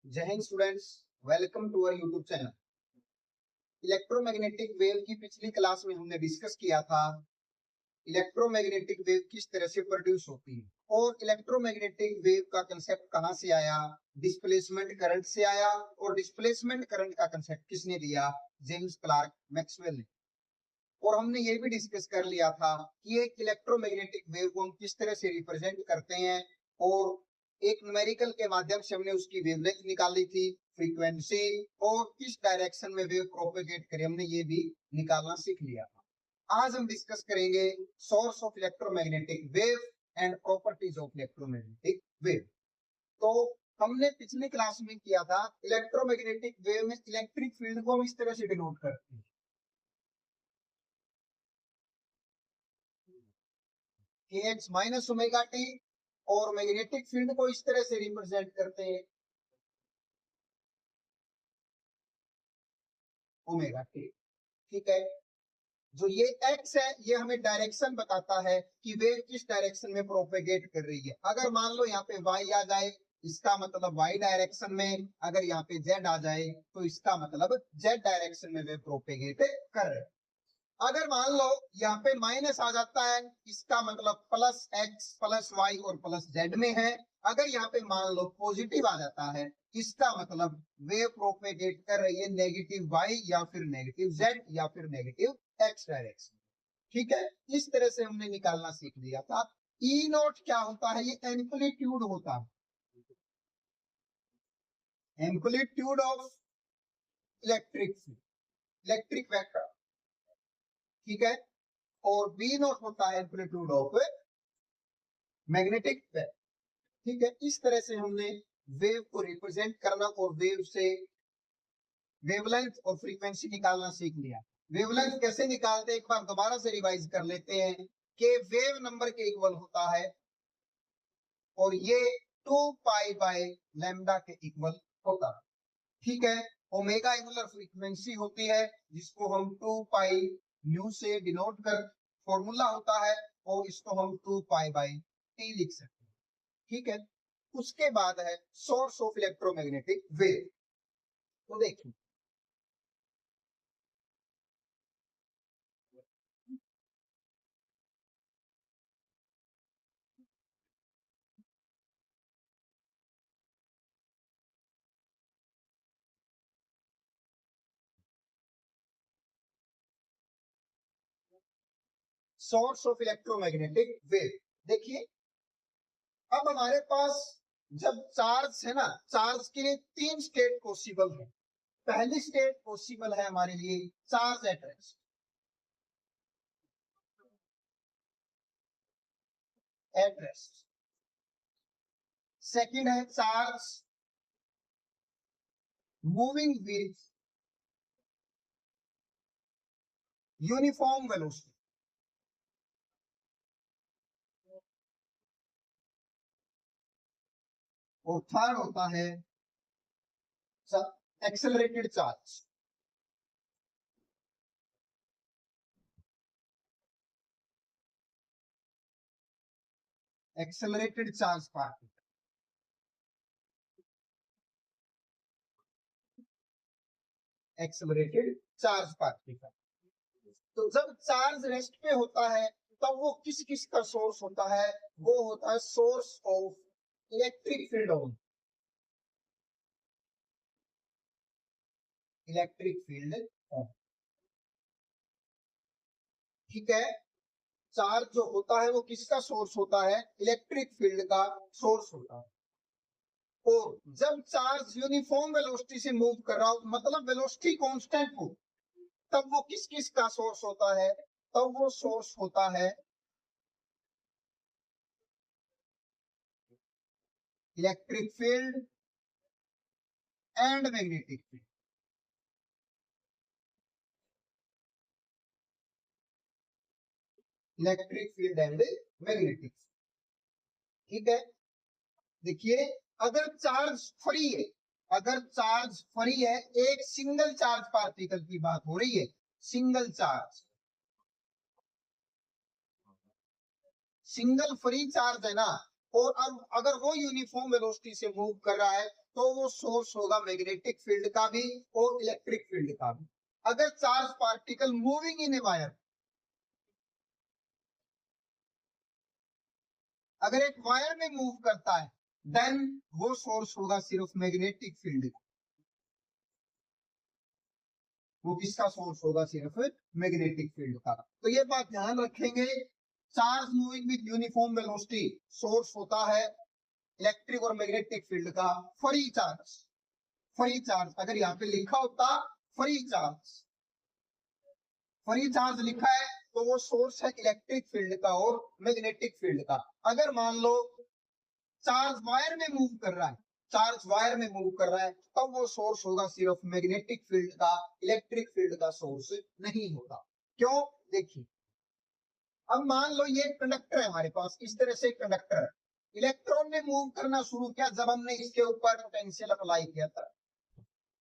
जय हिंद students, welcome to our YouTube channel. Electromagnetic wave की पिछली क्लास में हमने डिस्कस किया था इलेक्ट्रोमैग्नेटिक वेव किस तरह से प्रोड्यूस होती है और इलेक्ट्रोमैग्नेटिक वेव का कंसेप्ट कहां से आया, डिस्प्लेसमेंट करंट से आया। और डिस्प्लेसमेंट करंट का कंसेप्ट किसने दिया? जेम्स क्लार्क मैक्सवेल ने। और हमने ये भी डिस्कस कर लिया था कि एक इलेक्ट्रोमैग्नेटिक वेव को हम किस तरह से रिप्रेजेंट करते हैं और एक न्यूमेरिकल के माध्यम से हमने उसकी वेवलेंथ निकाली थी, फ्रीक्वेंसी और किस डायरेक्शन में वेव प्रोपेगेट करे, हमने ये भी निकालना सीख लिया था। आज हम डिस्कस करेंगे source of electromagnetic wave and properties of electromagnetic wave. तो हमने पिछली क्लास में किया था इलेक्ट्रोमैग्नेटिक वेव में इलेक्ट्रिक फील्ड को हम इस तरह से डिनोट करते हैं, kx माइनस ओमेगा टी, और मैग्नेटिक फील्ड को इस तरह से रिप्रेजेंट करते हैं ओमेगा टी। ठीक है, जो ये x है ये हमें डायरेक्शन बताता है कि वेव किस डायरेक्शन में प्रोपेगेट कर रही है। अगर मान लो यहाँ पे y आ जाए इसका मतलब y डायरेक्शन में, अगर यहाँ पे z आ जाए तो इसका मतलब z डायरेक्शन में वेव प्रोपेगेट कर रहे हैं। अगर मान लो यहाँ पे माइनस आ जाता है इसका मतलब प्लस x प्लस y और प्लस z में है। अगर यहाँ पे मान लो पॉजिटिव आ जाता है इसका मतलब वेव प्रोपेगेट कर रही है नेगेटिव y या फिर नेगेटिव z या फिर नेगेटिव x डायरेक्शन। ठीक है, इस तरह से हमने निकालना सीख लिया था। ई नोट क्या होता है? ये एम्पलीट्यूड होता है, एम्पलीट्यूड ऑफ इलेक्ट्रिक वेक्टर। ठीक है, और बी नोट होता है एम्पलीट्यूड ऑफ मैग्नेटिक वेव। ठीक है, इस तरह से हमने वेव को रिप्रेजेंट करना और वेव से वेवलेंथ और फ्रीक्वेंसी निकालना सीख लिया। वेवलेंथ कैसे निकालते हैं एक बार दोबारा से रिवाइज कर लेते हैं कि वेव नंबर के इक्वल होता है और ये 2 पाई बाय लैम्डा के इक्वल होता है। ठीक है, ओमेगा एंगुलर फ्रीक्वेंसी होती है जिसको हम 2 पाई न्यू से डिनोट कर फॉर्मूला होता है और इसको हम 2 पाई बाय टी लिख सकते हैं। ठीक है, उसके बाद है सोर्स ऑफ इलेक्ट्रोमैग्नेटिक वेव। तो देखिए सोर्स ऑफ इलेक्ट्रोमैग्नेटिक वेव। देखिए अब हमारे पास जब चार्ज है ना, चार्ज के लिए 3 स्टेट पॉसिबल है। पहली स्टेट पॉसिबल है हमारे लिए चार्ज एट रेस्ट, सेकंड है charge moving with uniform velocity, और थर्ड होता है accelerated charge. Accelerated charge particle, accelerated charge particle. तो जब चार्ज रेस्ट पे होता है तब वो किस किस का सोर्स होता है? वो होता है source of electric field on electric field on. ठीक है, चार्ज जो होता है वो किसका सोर्स होता है? इलेक्ट्रिक फील्ड का सोर्स होता है। और जब चार्ज यूनिफॉर्म वेलोसिटी से मूव कर रहा हो मतलब वेलोसिटी कांस्टेंट हो, तब वो किस किस का सोर्स होता है? तब वो सोर्स होता है electric field and magnetic field. Electric field and magnetic. ठीक है, देखिए अगर चार्ज फ्री है, अगर चार्ज फ्री है, एक सिंगल चार्ज पार्टिकल की बात हो रही है, single charge, single free charge है ना, और अब अगर वो यूनिफॉर्म वेलोसिटी से मूव कर रहा है तो वो सोर्स होगा मैग्नेटिक फील्ड का भी और इलेक्ट्रिक फील्ड का भी। अगर charge particle moving in a wire, अगर एक वायर में मूव करता है, देन वो सोर्स होगा सिर्फ मैग्नेटिक फील्ड का। वो किसका सोर्स होगा? सिर्फ मैग्नेटिक फील्ड का। तो ये बात ध्यान रखेंगे, charge moving with uniform velocity source होता है इलेक्ट्रिक और मैग्नेटिक फील्ड का। फ्री चार्ज, फ्री चार्ज अगर यहाँ पे लिखा होता फ्री चार्ज, फ्री चार्ज लिखा है तो वो सोर्स है इलेक्ट्रिक फील्ड का और मैग्नेटिक फील्ड का। अगर मान लो चार्ज वायर में मूव कर रहा है, चार्ज वायर में मूव कर रहा है, तब वो सोर्स होगा सिर्फ मैग्नेटिक फील्ड का, इलेक्ट्रिक फील्ड का सोर्स नहीं होगा। क्यों? देखिए, अब मान लो ये कंडक्टर है हमारे पास, इस तरह से कंडक्टर है, इलेक्ट्रॉन ने मूव करना शुरू किया जब हमने इसके ऊपर पोटेंशियल अप्लाई किया था,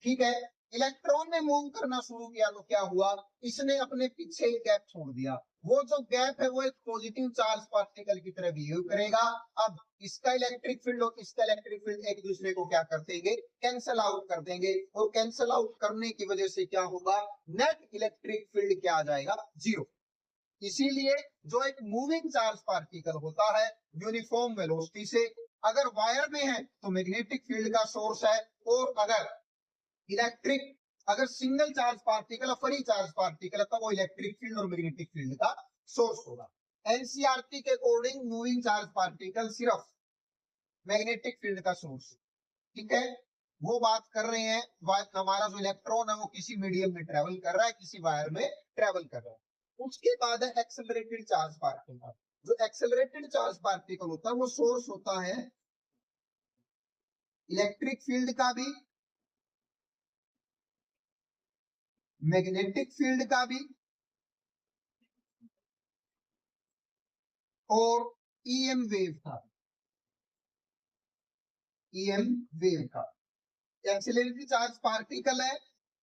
ठीक है। इलेक्ट्रॉन ने मूव करना शुरू किया तो क्या हुआ? इसने अपने पीछे गैप छोड़ दिया। वो जो गैप है वो एक पॉजिटिव चार्ज पार्टिकल की तरह बिहेव करेगा। अब इसका इलेक्ट्रिक फील्ड और इसका इलेक्ट्रिक फील्ड एक दूसरे को क्या कर देंगे? कैंसल आउट कर देंगे। और कैंसल आउट करने की वजह से क्या होगा? नेट इलेक्ट्रिक फील्ड क्या आ जाएगा? जीरो। इसीलिए जो एक मूविंग चार्ज पार्टिकल होता है यूनिफॉर्म वेलोसिटी से, अगर वायर में है तो मैग्नेटिक फील्ड का सोर्स है, और अगर इलेक्ट्रिक, अगर single charge particle, free charge particle है, तो वो इलेक्ट्रिक फील्ड और मैग्नेटिक फील्ड का सोर्स होगा। एनसीईआरटी के अकॉर्डिंग मूविंग चार्ज पार्टिकल सिर्फ मैग्नेटिक फील्ड का सोर्स, ठीक है। वो बात कर रहे हैं हमारा जो इलेक्ट्रॉन है वो किसी मीडियम में ट्रेवल कर रहा है, किसी वायर में ट्रेवल कर रहा है। उसके बाद है एक्सेलरेटेड चार्ज पार्टिकल। जो एक्सेलरेटेड चार्ज पार्टिकल होता है वो सोर्स होता है इलेक्ट्रिक फील्ड का भी, मैग्नेटिक फील्ड का भी, और ईएम वेव का, ईएम वेव का। एक्सेलरेटेड चार्ज पार्टिकल है,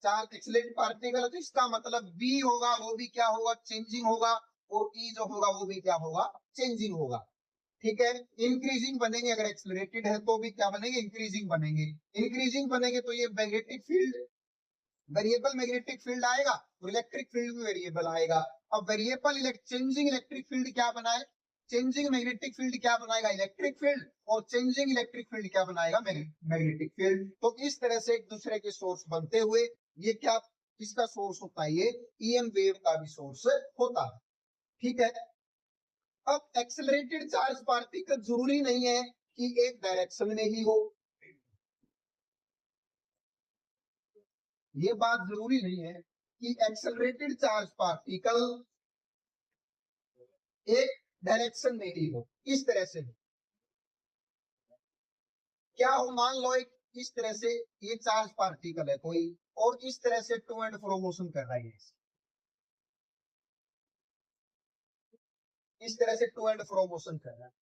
चार्ज एक्सेलरेटेड पार्टिकल है, तो इसका मतलब बी होगा वो भी क्या होगा? चेंजिंग होगा। और ई जो होगा वो भी क्या होगा? चेंजिंग होगा, ठीक है। इंक्रीजिंग बनेंगे, अगर एक्सेलरेटेड है तो भी क्या बनेंगे? इंक्रीजिंग बनेंगे। इंक्रीजिंग बनेंगे तो ये magnetic field, variable magnetic field आएगा और इलेक्ट्रिक फील्ड भी वेरिएबल आएगा। अब वेरिएबल चेंजिंग इलेक्ट्रिक फील्ड क्या बनाए? चेंजिंग मैग्नेटिक फील्ड क्या बनाएगा? Electric field. और चेंजिंग इलेक्ट्रिक फील्ड क्या बनाएगा? Magnetic field. तो इस तरह से एक दूसरे के सोर्स बनते हुए ये क्या, किसका सोर्स होता है? ये ईएम वेव का भी सोर्स होता है, ठीक है। अब एक्सेलरेटेड चार्ज पार्टिकल जरूरी नहीं है कि एक डायरेक्शन में ही हो, ये बात जरूरी नहीं है कि एक्सेलरेटेड चार्ज पार्टिकल एक डायरेक्शन में ही हो। इस तरह से क्या हो? मान लो एक इस तरह से ये चार्ज पार्टिकल है कोई, और इस तरह से टू एंड फ्रो मोशन कर रहा है, इस तरह से टू एंड फ्रो मोशन कर रहा है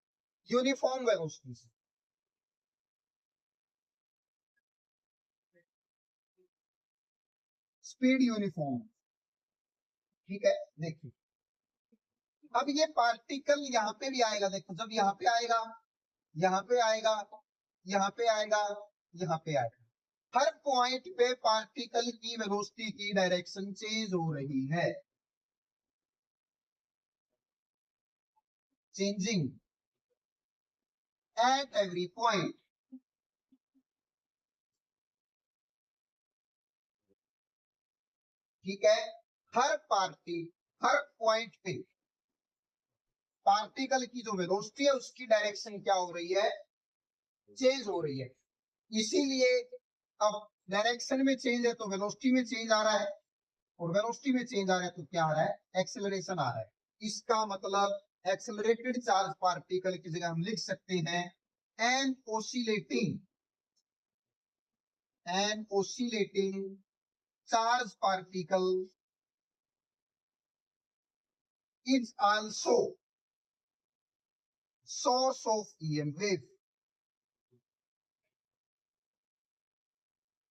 यूनिफॉर्म वेलोसिटी से, स्पीड यूनिफॉर्म, ठीक है। देखिए, अब ये पार्टिकल यहाँ पे भी आएगा, देखो जब यहाँ पे आएगा, यहाँ पे आएगा, यहाँ पे आएगा, यहाँ पे आएगा, हर पॉइंट पे पार्टिकल की वेलोसिटी की डायरेक्शन चेंज हो रही है, चेंजिंग एट एवरी पॉइंट, ठीक है। हर पॉइंट पे पार्टिकल की जो वेलोसिटी है उसकी डायरेक्शन क्या हो रही है? चेंज हो रही है। इसीलिए अब डायरेक्शन में चेंज है तो वेलोसिटी में चेंज आ रहा है, और वेलोसिटी में चेंज आ रहा है तो क्या आ रहा है? एक्सेलरेशन आ रहा है। इसका मतलब एक्सेलरेटेड चार्ज पार्टिकल की जगह हम लिख सकते हैं an oscillating, an oscillating charge particle is also source of EM wave.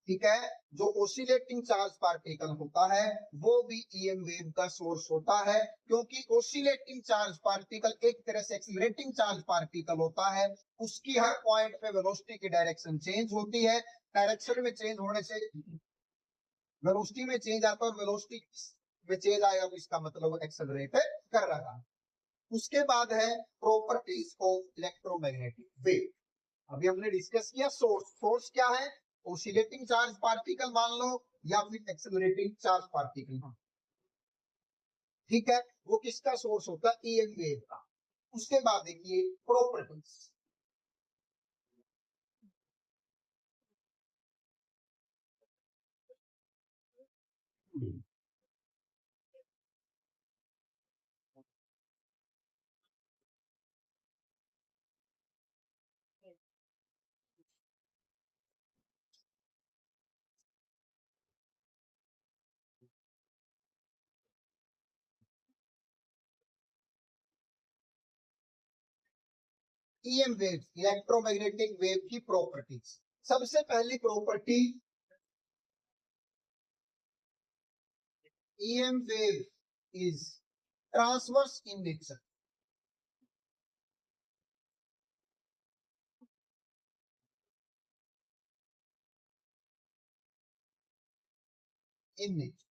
ठीक है। जो ओसिलेटिंग चार्ज पार्टिकल होता है वो भी ईएम वेव का सोर्स होता है, क्योंकि ओसिलेटिंग चार्ज पार्टिकल एक तरह से एक्सीलरेटिंग चार्ज पार्टिकल होता है। उसकी हर पॉइंट पे वेलोसिटी की डायरेक्शन चेंज होती है। डायरेक्शन में चेंज होने से वेलोसिटी में चेंज आता है, और वेलोसिटी में चेंज आएगा तो इसका मतलब एक्सेलरेट कर रहा है। उसके बाद है प्रॉपर्टीज ऑफ इलेक्ट्रोमैग्नेटिक वेव। अभी हमने डिस्कस किया सोर्स। सोर्स क्या है? ओसिलेटिंग चार्ज पार्टिकल मान लो, या फिर एक्सेलरेटिंग चार्ज पार्टिकल। ठीक है, वो किसका सोर्स होता है? ईएम वेव का। उसके बाद देखिए properties. EM wave, electromagnetic wave की प्रॉपर्टीज। सबसे पहली property, EM wave is transverse in nature. In nature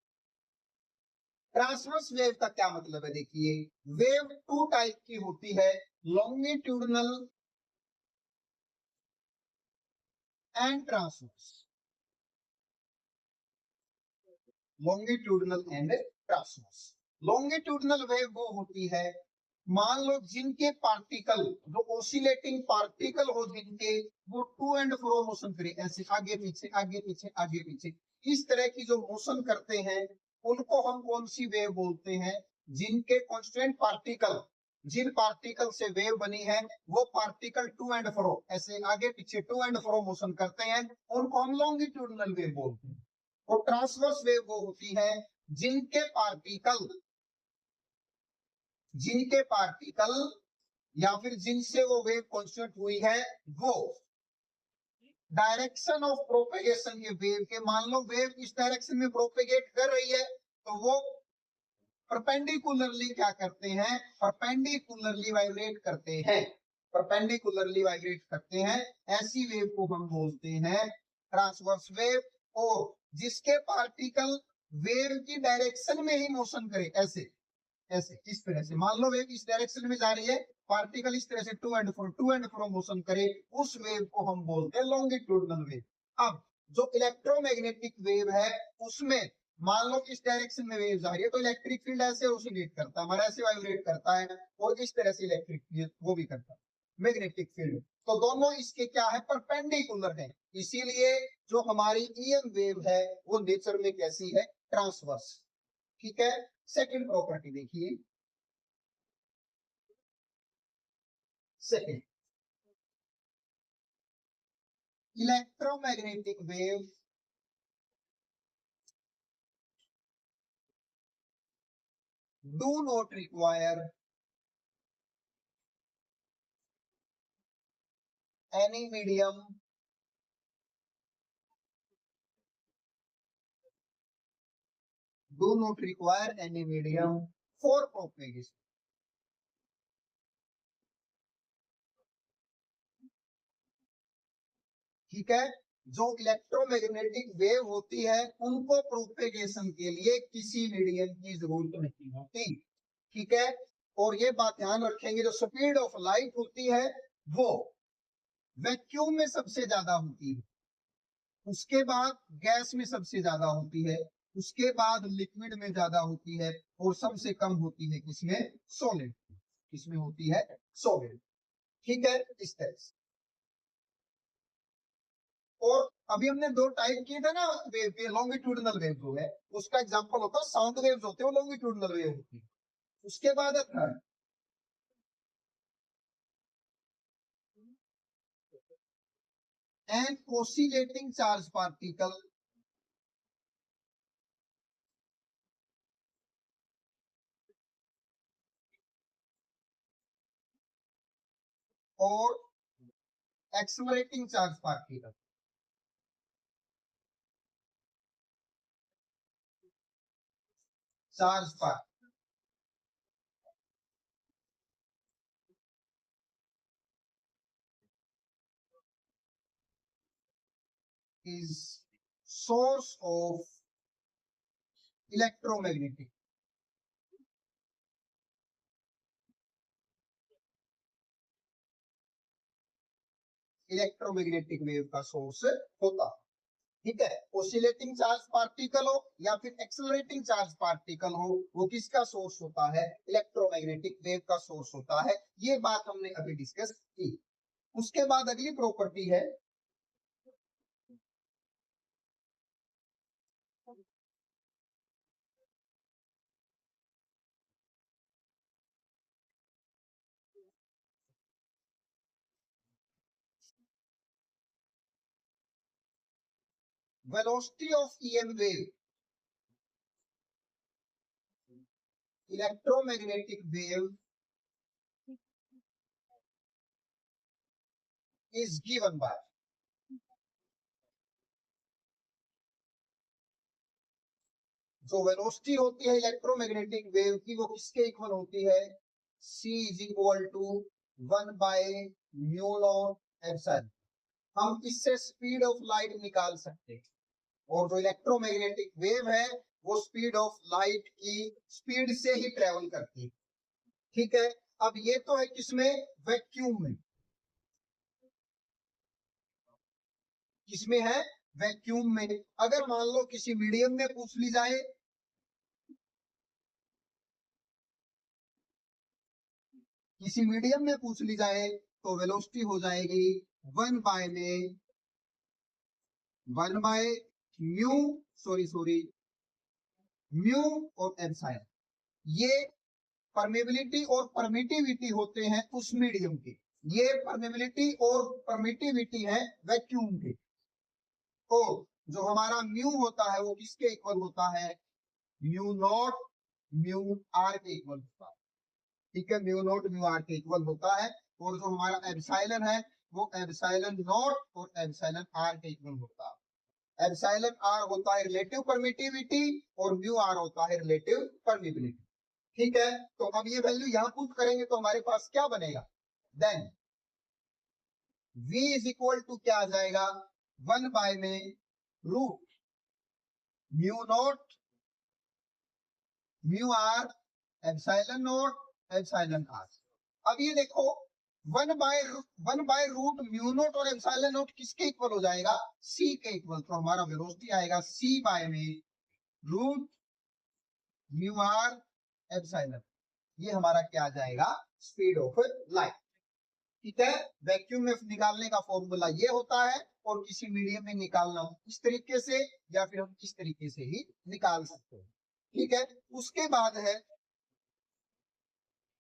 transverse wave का क्या मतलब है? देखिए, वेव टू टाइप की होती है, longitudinal and transverse. Longitudinal and transverse. Longitudinal wave वो होती है, मान लो जिनके पार्टिकल, जो ओसिलेटिंग पार्टिकल हो जिनके, वो टू एंड फ्रो मोशन करे, ऐसे आगे पीछे आगे पीछे आगे पीछे, इस तरह की जो मोशन करते हैं, उनको हम कौन सी वेव बोलते हैं? जिनके कांस्टेंट पार्टिकल, जिन पार्टिकल से वेव बनी है, वो पार्टिकल टू एंड फ्रो, ऐसे आगे पीछे टू एंड फ्रो मोशन करते हैं, उनको हम लॉन्गिट्यूडनल वेव बोलते हैं। और ट्रांसवर्स वेव वो होती है जिनके पार्टिकल, जिनके पार्टिकल या फिर जिनसे वो वेव कांस्टेंट हुई है, वो डायरेक्शन ऑफ प्रोपेगेशन के वेव के, मान लो वेव इस डायरेक्शन में प्रोपेगेट कर रही है, तो वो परपेंडिकुलरली क्या करते हैं? परपेंडिकुलरली वाइब्रेट करते हैं। परपेंडिकुलरली वाइब्रेट करते हैं, ऐसी वेव को हम बोलते हैं ट्रांसवर्स वेव। और जिसके पार्टिकल वेव की डायरेक्शन में ही मोशन करे, ऐसे ऐसे इस तरह से, मान लो वेव इस डायरेक्शन में जा रही है, पार्टिकल इस तरह से टू एंड फ्रो मोशन करे, उस वेव को हम बोलते हैं लॉन्गिट्यूडनल वेव। अब जो इलेक्ट्रोमैग्नेटिक वेव है, उसमें मान लो इस डायरेक्शन में वेव जा रही है, तो इलेक्ट्रिक फील्ड ऐसे ओसिलेट करता है, हमारा ऐसे वाइब्रेट करता है, और इस तरह से इलेक्ट्रिक फील्ड वो भी करता है, मैग्नेटिक फील्ड। तो दोनों इसके क्या है? परपेंडिकुलर है। इसीलिए जो हमारी ईएम वेव है वो नेचर में कैसी है? ट्रांसवर्स। ठीक है। सेकंड प्रॉपर्टी देखिए, second, electromagnetic wave do not require any medium do not require any medium for propagation. ठीक है। जो इलेक्ट्रोमैग्नेटिक वेव होती है, उनको प्रोपेगेशन के लिए किसी मीडियम की जरूरत नहीं होती। ठीक है। और ये बात ध्यान रखेंगे, जो स्पीड ऑफ लाइट होती है वो वैक्यूम में सबसे ज्यादा होती है, उसके बाद गैस में सबसे ज्यादा होती है, उसके बाद लिक्विड में ज्यादा होती है, और सबसे कम होती है किसमें? सॉलिड। किसमें होती है? सॉलिड। ठीक है, इस तरह से। और अभी हमने दो टाइप किए थे ना वेव, लॉन्गिट्यूडनल वेव जो है, उसका एग्जांपल होता है साउंड वेव्स होते हैं, वो लॉन्गिट्यूडनल वेव होती है। उसके बाद है third, an oscillating charge particle और एक्सलरेटिंग चार्ज पार्टिकल। चार्ज पर is source of electromagnetic wave का सोर्स होता है। ठीक है, ओसिलेटिंग चार्ज पार्टिकल हो या फिर एक्सेलरेटिंग चार्ज पार्टिकल हो, वो किसका सोर्स होता है? इलेक्ट्रोमैग्नेटिक वेव का सोर्स होता है। ये बात हमने अभी डिस्कस की। उसके बाद अगली प्रॉपर्टी है velocity of EM wave. Electromagnetic wave is given by जो वेलोसिटी होती है इलेक्ट्रोमैग्नेटिक वेव की, वो किसके इक्वल होती है? c is equal to 1 by mu naught epsilon. हम इससे स्पीड ऑफ लाइट निकाल सकते हैं, और जो इलेक्ट्रोमैग्नेटिक वेव है वो स्पीड ऑफ लाइट की स्पीड से ही ट्रेवल करती है। ठीक है, अब ये तो है किसमें? वैक्यूम में। किसमें है? वैक्यूम में। अगर मान लो किसी मीडियम में पूछ ली जाए, किसी मीडियम में पूछ ली जाए तो वेलोसिटी हो जाएगी 1 बाय में 1 बाय म्यू सॉरी म्यू और एप्सिलॉन। ये परमेबिलिटी और परमिटिविटी होते हैं उस मीडियम के। ये परमेबिलिटी और परमिटिविटी है वैक्यूम के। तो जो हमारा म्यू होता है वो किसके इक्वल होता है? म्यू नॉट म्यू आर के इक्वल होता है। ठीक है, म्यू नॉट म्यू आर के इक्वल होता है। और जो हमारा एप्सिलॉन है वो एप्सिलॉन नॉट और एप्सिलॉन आर के इक्वल होता है। एप्सिलॉन आर होता है रिलेटिव परमिटिविटी और म्यू आर होता है रिलेटिव परमिबिलिटी। ठीक है, तो अब ये वैल्यू यहां पुट करेंगे तो हमारे पास क्या बनेगा? Then v is equal to क्या आ जाएगा? 1 बाय में root mu naught mu r epsilon naught epsilon r. अब ये देखो 1 बाय रूट म्यू नॉट और एप्सिलॉन नॉट किसके इक्वल हो जाएगा? c के इक्वल। तो हमारा वेलोसिटी आएगा c बाय में रूट म्यू आर एप्सिलॉन। ये हमारा क्या आ जाएगा? Speed of light. ठीक है, वैक्यूम में निकालने का फॉर्मूला ये होता है, और किसी मीडियम में निकालना इस तरीके से या फिर हम इस तरीके से ही निकाल सकते हैं। ठीक है, उसके बाद है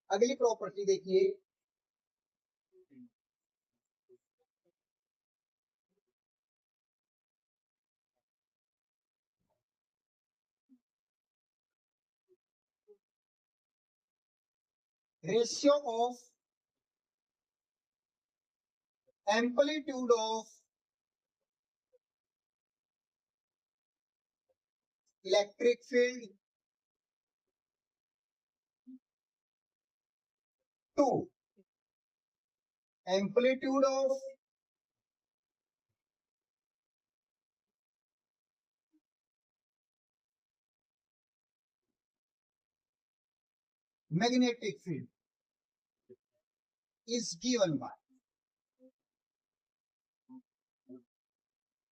अगली प्रॉपर्टी, देखिए ratio of amplitude of electric field to amplitude of magnetic field is given by.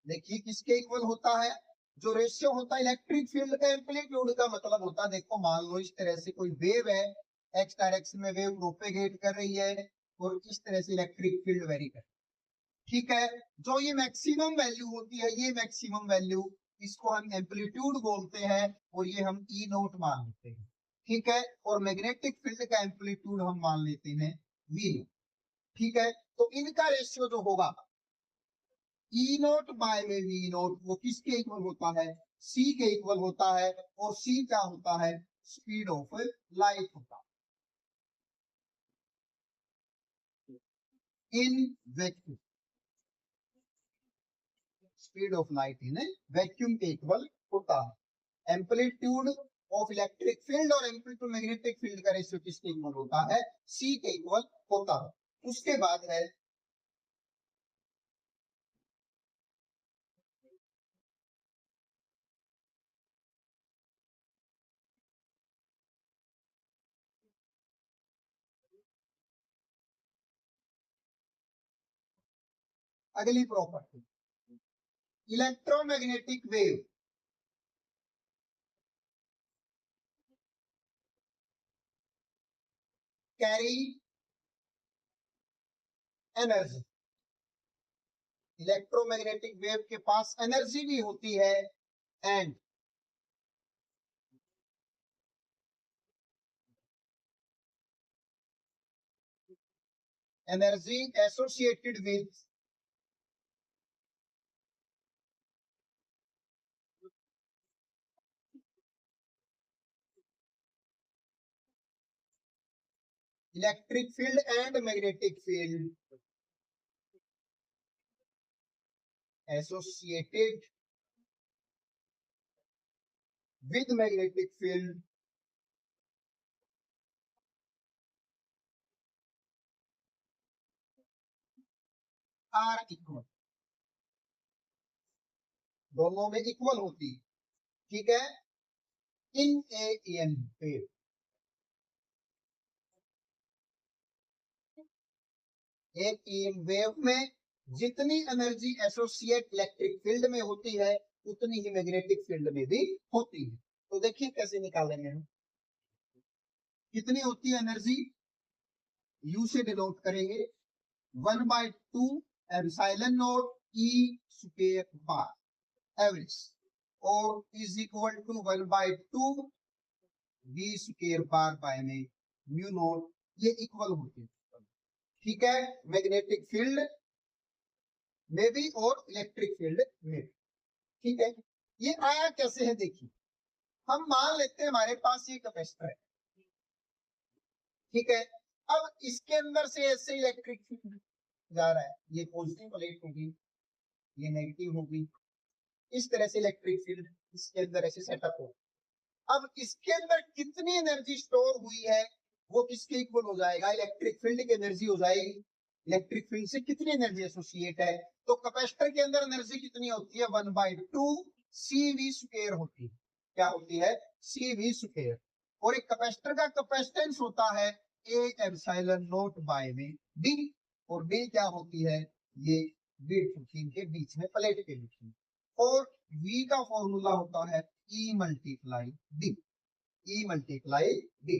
देखिए किसके इक्वल होता है? जो रेशियो होता है इलेक्ट्रिक फील्ड का एम्पलीट्यूड का मतलब होता है, देखो मान लो इस तरह से कोई वेव है, एक्स डायरेक्शन में वेव प्रोपेगेट कर रही है और इस तरह से इलेक्ट्रिक फील्ड वेरी कर। ठीक है, जो ये मैक्सिमम वैल्यू होती है, ये मैक्सिमम वैल्यू, इसको हम एम्पलीट्यूड बोलते हैं और ये हम ई नोट मान लेते हैं। ठीक है, और मैग्नेटिक फील्ड का एम्पलीट्यूड हम मान लेते हैं वी नोट। ठीक है, तो इनका रेशियो जो होगा ई नोट बाय में वी नोट, वो किसके इक्वल होता है? सी के इक्वल होता है। और सी क्या होता है? स्पीड ऑफ लाइट होता है in vacuum. Speed of light in vacuum के इक्वल होता है। एम्पलीट्यूड ऑफ इलेक्ट्रिक फील्ड और एम्पलीट्यूड टू मैग्नेटिक फील्ड का रेशियो किसके इक्वल होता है? सी के इक्वल होता है। उसके बाद है अगली property, electromagnetic wave carry energy. Electromagnetic wave के पास एनर्जी भी होती है and energy associated with electric field and magnetic field associated with magnetic field are equal, दोनों में इक्वल होती है, ठीक है। इन ए एन वेव, एक ईएन वेव में जितनी एनर्जी एसोसिएट इलेक्ट्रिक फील्ड में होती है उतनी ही मैग्नेटिक फील्ड में भी होती है। तो देखिए कैसे निकालेंगे हम, कितनी होती है एनर्जी, यू से डिनोट करेंगे 1/2 epsilon not E square bar average और is equal to 1/2 V square bar by में म्यू नॉट, ये इक्वल होते हैं, ठीक है, मैग्नेटिक फील्ड में भी और इलेक्ट्रिक फील्ड में भी, ठीक है। ये आया कैसे है देखिए, हम मान लेते हैं हमारे पास ये कैपेसिटर है, ठीक है। अब इसके अंदर से ऐसे इलेक्ट्रिक फील्ड जा रहा है, ये पॉजिटिव प्लेट होगी, ये नेगेटिव होगी, इस तरह से इलेक्ट्रिक फील्ड इसके अंदर ऐसे सेटअप हो। अब इसके अंदर कितनी एनर्जी स्टोर हुई है वो किसके इक्वल हो जाएगा, इलेक्ट्रिक फील्ड की एनर्जी हो जाएगी। इलेक्ट्रिक फील्ड से कितनी एनर्जी एसोसिएट है, तो कैपेसिटर के अंदर एनर्जी कितनी होती है, 1/2 CV स्क्वायर होती है, क्या होती है, CV स्क्वायर। और एक कैपेसिटर का कैपेसिटेंस होता है A एप्सिलॉन नॉट बाय में D, और D क्या होती है, ये बीट के बीच में प्लेट के बीच में, और V का फॉर्मूला होता है E multiply D, E multiply D,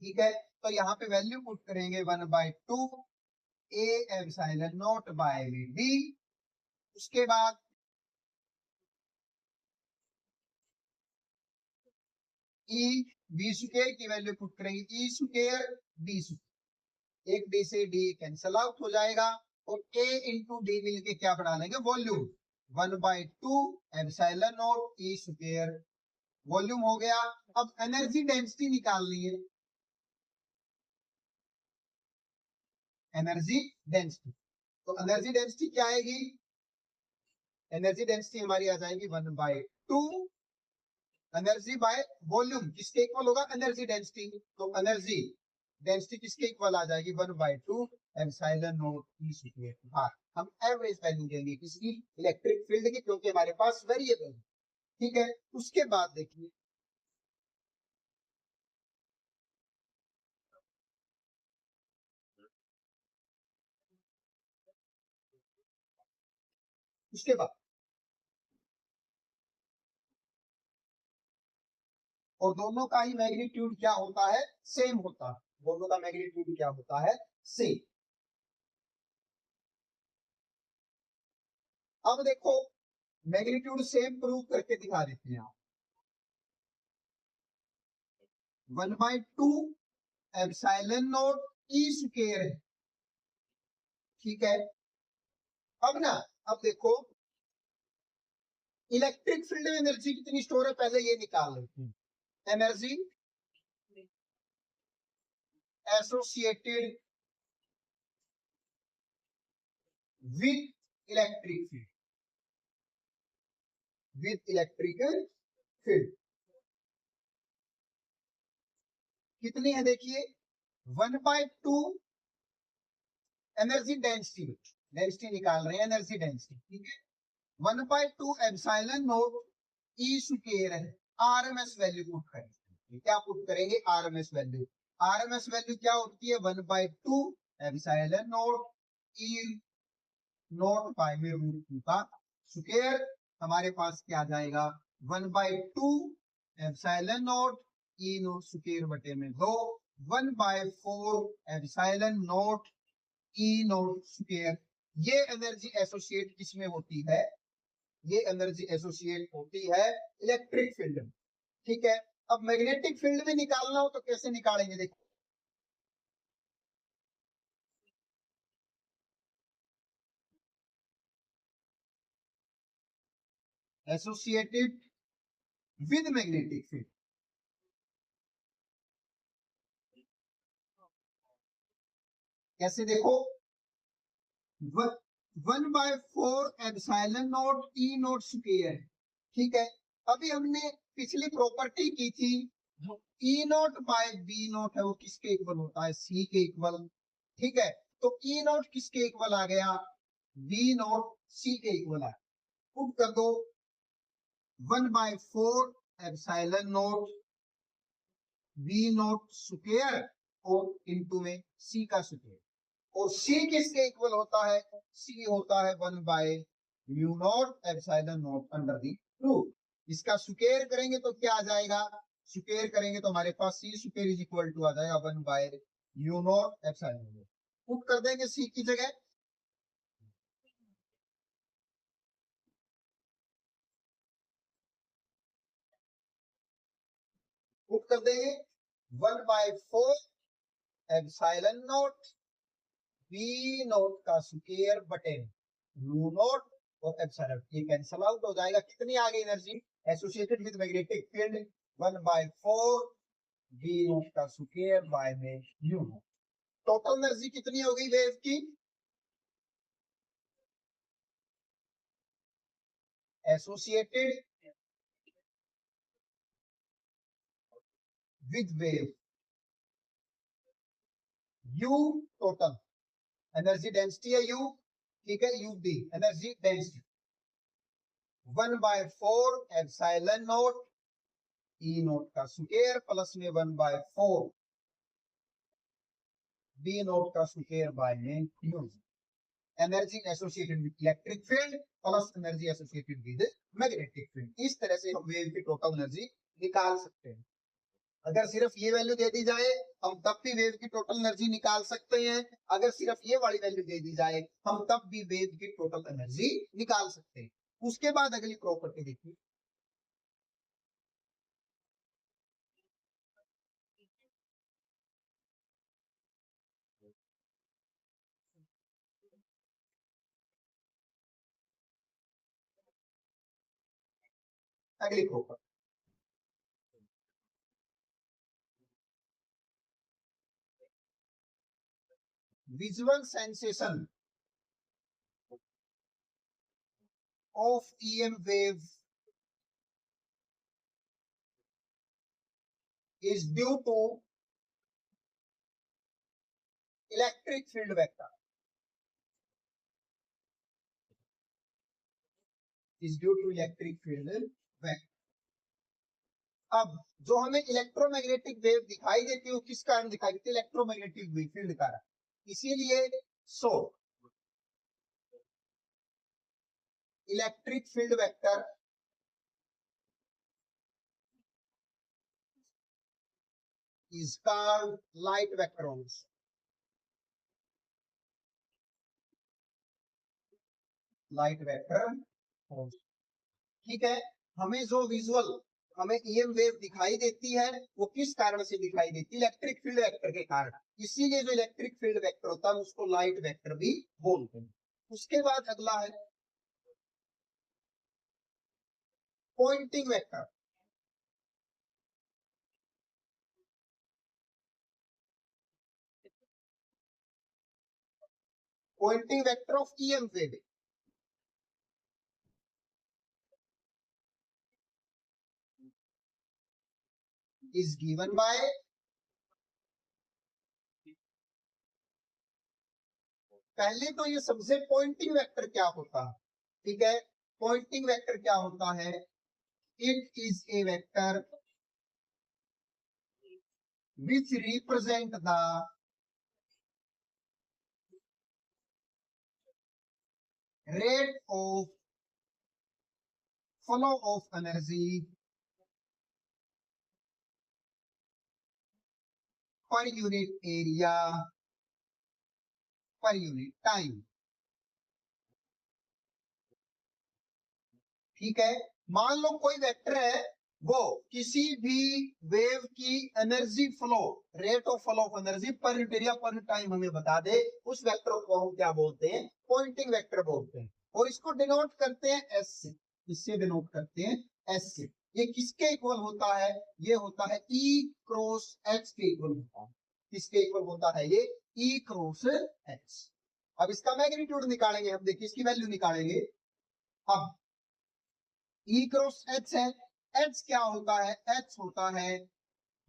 ठीक है। तो यहाँ पे वैल्यू पुट करेंगे 1/2 A एप्सिलॉन नॉट बाय में D, उसके बाद E B स्क्वायर की वैल्यू पुट करेंगे, E स्क्वायर D स्क्वायर, एक D से D कैंसल आउट हो जाएगा और A इंटू D मिलके क्या बना लेंगे, volume, 1/2 epsilon not E square, volume हो गया। अब एनर्जी डेंसिटी निकालनी है, एनर्जी डेंसिटी, तो एनर्जी डेंसिटी क्या आएगी, एनर्जी डेंसिटी हमारी आ जाएगी 1/2 एनर्जी बाय वॉल्यूम, किसके इक्वल होगा, एनर्जी डेंसिटी, तो एनर्जी डेंसिटी किसके इक्वल आ जाएगी, 1/2 एप्सिलॉन नॉट ई स्क्वायर बार। हम एवरेज वैल्यू देंगे किसकी, इलेक्ट्रिक फील्ड की, क्योंकि हमारे पास वेरिएबल, ठीक है। उसके बाद देखिए उसके बाद और दोनों का ही मैग्नीट्यूड क्या होता है, सेम होता है, दोनों का मैग्नीट्यूड क्या होता है, सेम। अब देखो मैग्नीट्यूड सेम प्रूव करके दिखा देते हैं आप, 1/2 एप्सिलॉन नॉट ई स्क्वायर है, ठीक है। अब ना, अब देखो इलेक्ट्रिक फील्ड में एनर्जी कितनी स्टोर है, पहले ये निकाल लेते हैं, energy associated with electric field, with electrical field, कितनी है देखिए 1/2 एनर्जी डेंसिटी, डेंसिटी निकाल रहे हैं एनर्जी डेंसिटी, ठीक है 1/2 एप्सिलॉन नॉट ई स्क्वायर है। आरएमएस वैल्यू पुट करेंगे, क्या पुट करेंगे आरएमएस वैल्यू। आरएमएस वैल्यू क्या होती है 1/2 एप्सिलॉन नॉट ई नॉट पाई में रूट 2 का स्क्वायर। हमारे पास क्या जाएगा 1/2 epsilon not E not square बटे में 2, 1/4 epsilon not E not square. ये एनर्जी एसोसिएट किसमें होती है, ये एनर्जी एसोसिएट होती है इलेक्ट्रिक फील्ड में, ठीक है। अब मैग्नेटिक फील्ड में निकालना हो तो कैसे निकालेंगे देखिए, एसोसिएटेड विद मैग्नेटिक फील्ड, कैसे देखो 1/4 epsilon not E not square, ठीक है। अभी हमने पिछली प्रॉपर्टी की थी ई नॉट बाय बी नॉट है वो किसके इक्वल होता है सी के इक्वल, ठीक है। तो ई नॉट किसके इक्वल आ गया बी नॉट सी के इक्वल आ, पुट कर दो 1/4 epsilon naught B not square और इनटू में सी का स्क्वायर, और सी किसके इक्वल होता है सी होता है 1/म्यू naught epsilon naught under the root. इसका स्क्वायर करेंगे तो क्या आ जाएगा, स्क्वायर करेंगे तो हमारे पास C square is equal to आ जाएगा 1/म्यू नॉट एप्सिलॉन नॉट। पुट कर देंगे सी की जगह, पुट कर देंगे 1/4 एप्सिलॉन नॉट बी नॉट का स्क्वायर बटे म्यू नॉट और एप्सिलॉन, ये कैंसल आउट हो जाएगा। कितनी आ गई energy associated with magnetic field 1/4 B naught का स्क्वायर बाय में म्यू नॉट। टोटल एनर्जी कितनी हो गई वेव की associated with wave you, total energy density है यू, ठीक है U D energy density 1/4 epsilon not E not का स्क्वायर प्लस में 1/4 बी नॉट का स्क्वायर बाय में mu. Energy associated with electric field plus energy associated with magnetic field. इस तरह से हम वेव की टोटल एनर्जी निकाल सकते हैं। अगर सिर्फ ये वैल्यू दे दी जाए हम तब भी वेव की टोटल एनर्जी निकाल सकते हैं, अगर सिर्फ ये वाली वैल्यू दे दी जाए हम तब भी वेव की टोटल एनर्जी निकाल सकते हैं। उसके बाद अगली प्रॉपर्टी देखिए, अगली property visual sensation of EM wave is due to electric field vector, is due to electric field vector। अब जो हमें इलेक्ट्रोमैग्नेटिक वेव दिखाई देती है वो किस कारण दिखाई देती है इलेक्ट्रोमैग्नेटिक वेव फील्ड कारण। इसीलिए so electric field vector is called light vector also, light vector also, ठीक है। हमें जो विजुअल हमें ईएम वेव दिखाई देती है वो किस कारण से दिखाई देती है इलेक्ट्रिक फील्ड वेक्टर के कारण। इसीलिए जो इलेक्ट्रिक फील्ड वेक्टर होता है उसको लाइट वेक्टर भी बोलते हैं। उसके बाद अगला है Poynting vector. Poynting vector of EM wave is given by पहले तो ये सबसे पॉइंटिंग वेक्टर क्या होता है, ठीक है। पॉइंटिंग वेक्टर क्या होता है, it is a vector which represent the rate of flow of energy per unit area per unit time, ठीक है। मान लो कोई वेक्टर है, वो किसी भी वेव की energy flow, rate of flow of energy per unit area पर टाइम हमें बता दे, उस वेक्टर को हम क्या बोलते हैं, पॉइंटिंग वेक्टर बोलते हैं। और इसको डिनोट करते हैं एस से, इससे डिनोट करते हैं एस से। ये किसके इक्वल होता है, ये होता है ई क्रॉस एच के इक्वल होता है। किसके इक्वल होता है ये, ई क्रॉस एच। अब इसका मैग्नीट्यूड निकालेंगे हम, देखिए इसकी वैल्यू निकालेंगे। अब ई क्रॉस एच है, एच क्या होता है, एच होता है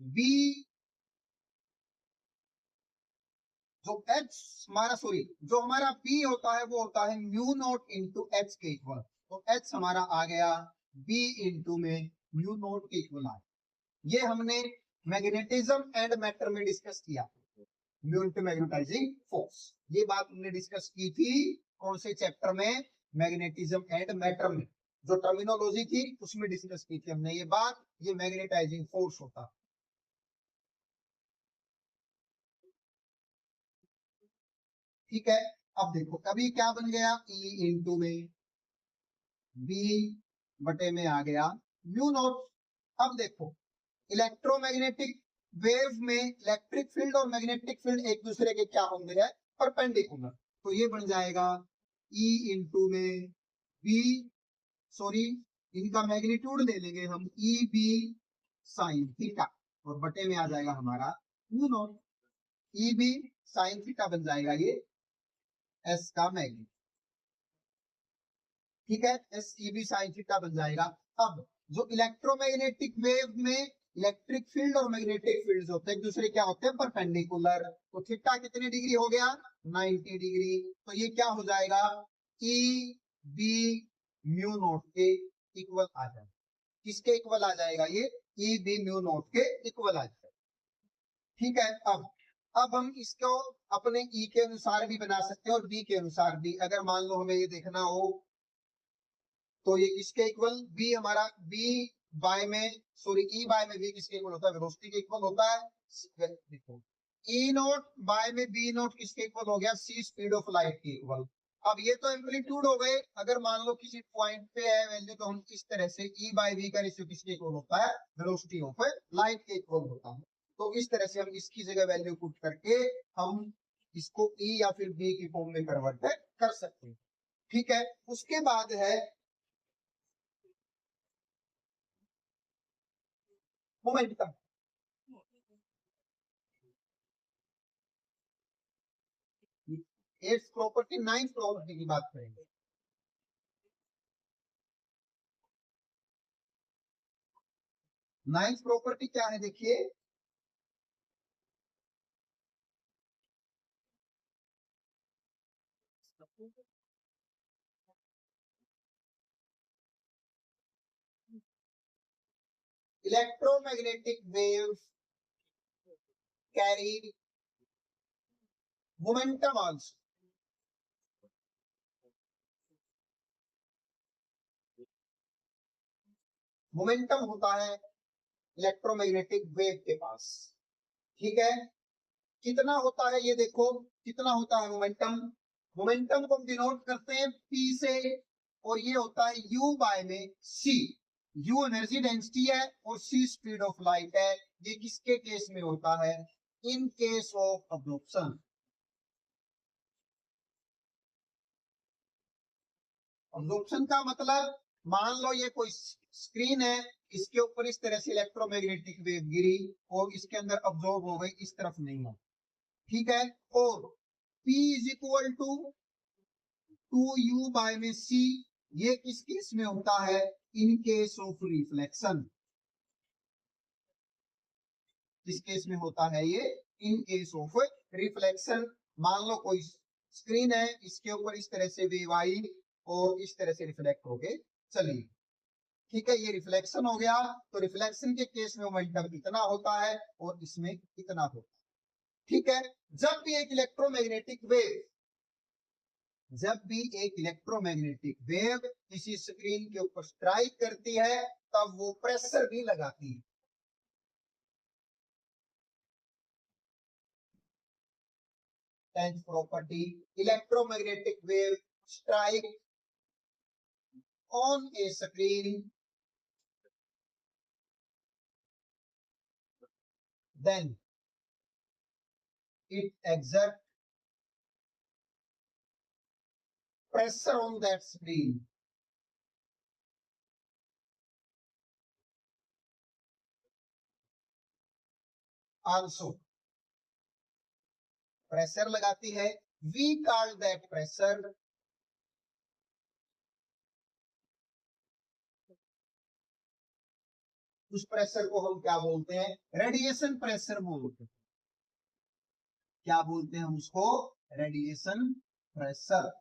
बी, जो एच हमारा सॉरी जो हमारा पी होता है वो होता है म्यू नॉट इंटू एच के इक्वल। तो एच हमारा आ गया बी इंटू में म्यू नॉट के इक्वल आ। ये हमने मैग्नेटिज्म एंड मैटर में डिस्कस किया, म्यू इंटू मैग्नेटाइजिंग फोर्स। ये बात हमने डिस्कस की थी कौन से चैप्टर में, मैग्नेटिज्म एंड मैटर में। जो टर्मिनोलॉजी थी उसमें डिस्कस की थी हमने ये बात, ये मैग्नेटाइजिंग फोर्स होता। ठीक है। अब देखो अभी क्या बन गया, ई इंटू में बी बटे में आ गया म्यू नॉट। अब देखो इलेक्ट्रोमैग्नेटिक वेव में इलेक्ट्रिक फील्ड और मैग्नेटिक फील्ड एक दूसरे के क्या होंगे, है परपेंडिकुलर। तो ये बन जाएगा ई इंटू में बी, सॉरी इनका मैग्नीट्यूड ले लेंगे हम, ई बी साइन थीटा, और बटे में आ जाएगा हमारा mu naught. E B sine theta बन जाएगा ये एस का मैग्नीट्यूड, ठीक है। S E B sine theta बन जाएगा। अब जो इलेक्ट्रोमैग्नेटिक वेव में इलेक्ट्रिक फील्ड और मैग्नेटिक फील्ड होते हैं एक दूसरे क्या होते हैं, परपेंडिकुलर। तो थीटा कितने डिग्री हो गया, 90 डिग्री। तो ये क्या हो जाएगा, ई बी म्यू नॉट के इक्वल आ जाएगा। किसके इक्वल आ जाएगा ये, ई बी म्यू नॉट के इक्वल आ जाएगा, ठीक है। अब हम इसको अपने ई के अनुसार भी बना सकते हैं और बी के अनुसार भी। अगर मान लो हमें ये देखना हो तो ये किसके इक्वल, बी हमारा बी बाय में सॉरी ई बाय में बी किसके इक्वल होता है, वेलोसिटी के इक्वल होता है। देखो ई नोट बाय में बी नोट किसके इक्वल हो गया, सी स्पीड ऑफ लाइट के इक्वल। अब ये तो एम्पलीट्यूड हो गए, अगर मान लो किसी पॉइंट पे है वैल्यू तो हम इस तरह से ई बाय बी का रेशियो किसके इक्वल होता है, वेलोसिटी ऑफ लाइट के इक्वल होता है। तो इस तरह से हम इसकी जगह वैल्यू पुट करके हम इसको ई या फिर बी की फॉर्म में कन्वर्ट कर सकते हैं, ठीक है। उसके बाद है momentum. Eighth property, ninth property की बात करेंगे। नाइन्थ प्रॉपर्टी क्या है, देखिए electromagnetic wave carry momentum also. Momentum होता है इलेक्ट्रोमैग्नेटिक वेव के पास, ठीक है। कितना होता है ये देखो, कितना होता है मोमेंटम। मोमेंटम को हम डिनोट करते हैं पी से, और ये होता है यू बाय में सी। यू एनर्जी डेंसिटी है और सी स्पीड ऑफ लाइट है। ये किसके केस में होता है, in case of absorption. Absorption का मतलब, मान लो ये कोई स्क्रीन है, इसके ऊपर इस तरह से इलेक्ट्रोमैग्नेटिक वेव गिरी और इसके अंदर अब्जॉर्ब हो गई, इस तरफ नहीं है, ठीक है। और P is equal to 2u by में C, ये किस केस में होता है, इन केस ऑफ रिफ्लेक्शन। किस केस में होता है ये, इन केस ऑफ रिफ्लेक्शन। मान लो कोई स्क्रीन है, इसके ऊपर इस तरह से वेव आई और इस तरह से रिफ्लेक्ट हो गए चली। ठीक है, ये रिफ्लेक्शन हो गया। तो रिफ्लेक्शन के केस में मोमेंटम इतना होता है और इसमें इतना होता है। ठीक है, जब भी एक इलेक्ट्रोमैग्नेटिक वेव किसी स्क्रीन के ऊपर स्ट्राइक करती है तब वो प्रेशर भी लगाती है। Tenth property, electromagnetic wave strike on A screen, then it exert pressure on that screen. Also, pressure लगाती है। We call that pressure उस प्रेशर को हम क्या बोलते हैं? रेडिएशन प्रेशर बोलते हैं। क्या बोलते हैं हम उसको? Radiation pressure.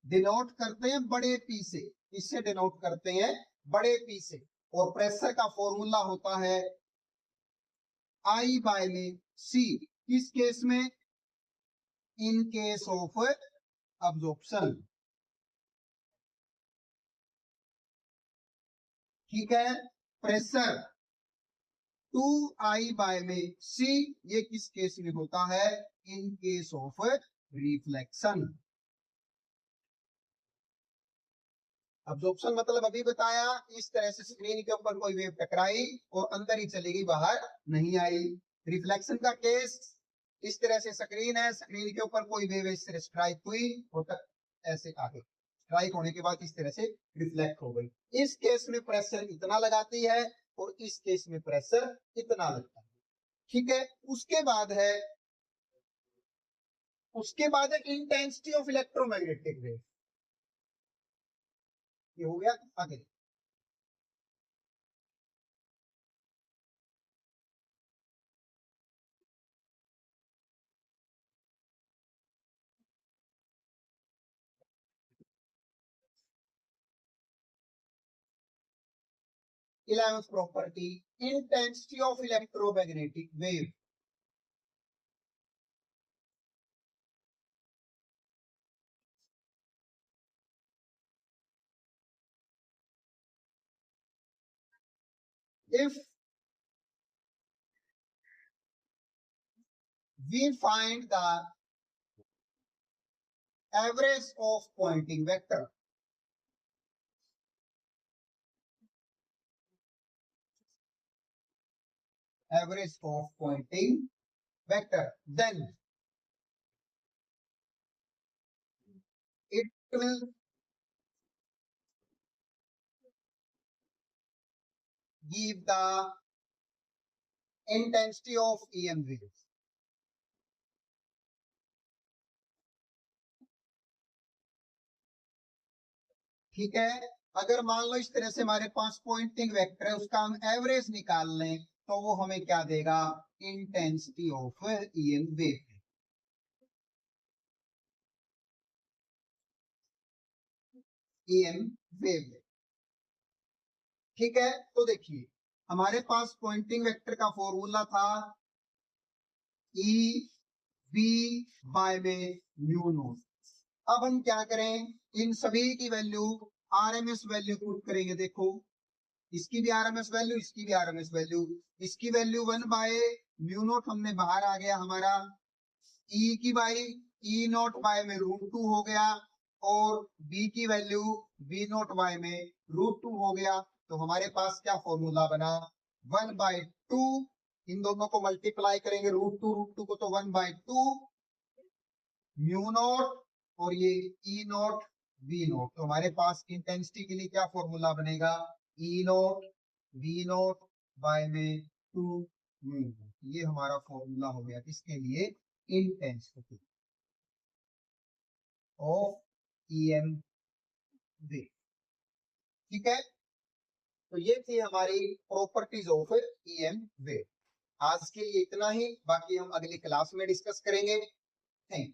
डिनोट करते हैं बड़े पी से, इससे डिनोट करते हैं बड़े पी से। और प्रेशर का फॉर्मूला होता है I बाय में C। किस केस में? इन केस ऑफ अब्जॉर्प्शन। ठीक है, प्रेशर 2I बाय में C, ये किस केस में होता है? In case of reflection. Absorption मतलब अभी बताया, इस तरह से स्क्रीन के ऊपर कोई वेव टकराई और अंदर ही चली गई, बाहर नहीं आई। रिफ्लेक्शन का केस, इस तरह से स्क्रीन है, स्क्रीन के ऊपर कोई वेव इस तरह स्ट्राइक हुई और ऐसे आगे स्ट्राइक होने के बाद इस तरह से रिफ्लेक्ट हो गई। इस केस में प्रेशर इतना लगाती है और इस केस में प्रेशर इतना लगता है। ठीक है, उसके बाद है इंटेंसिटी ऑफ इलेक्ट्रोमैग्नेटिक वेव। ये हो गया। आगे eleventh property, intensity of electromagnetic wave. If we find the average of Poynting vector, then it will give the intensity of EM waves. ठीक है, अगर मान लो इस तरह से हमारे पास पॉइंटिंग वेक्टर है, उसका हम एवरेज निकाल लें तो वो हमें क्या देगा? Intensity of EM wave. EM wave. ठीक है, तो देखिए हमारे पास पॉइंटिंग वेक्टर का फॉर्मूला था E B बाय में म्यू नॉट। अब हम क्या करें? इन सभी की वैल्यू आरएमएस वैल्यू पुट करेंगे। देखो, इसकी भी आरएमएस वैल्यू, इसकी भी आरएमएस वैल्यू। इसकी वैल्यू 1 बाय म्यू नॉट हमने बाहर आ गया हमारा। ई की बाई ई नॉट बाय में √2 हो गया और बी की वैल्यू बी नॉट बाय में √2 हो गया। तो हमारे पास क्या फॉर्मूला बना? 1/2, इन दोनों को मल्टीप्लाई करेंगे √2 को, तो 1/2 म्यू नॉट और ये ई नॉट वी नॉट। तो हमारे पास इंटेंसिटी के लिए क्या फॉर्मूला बनेगा? ई नॉट वी नॉट बाय में 2 म्यू। ये हमारा फॉर्मूला हो गया किसके लिए? Intensity of EM wave. ठीक है, तो ये थी हमारी प्रॉपर्टीज ऑफ EM वेव। आज के लिए इतना ही, बाकी हम अगली क्लास में डिस्कस करेंगे। Thank you.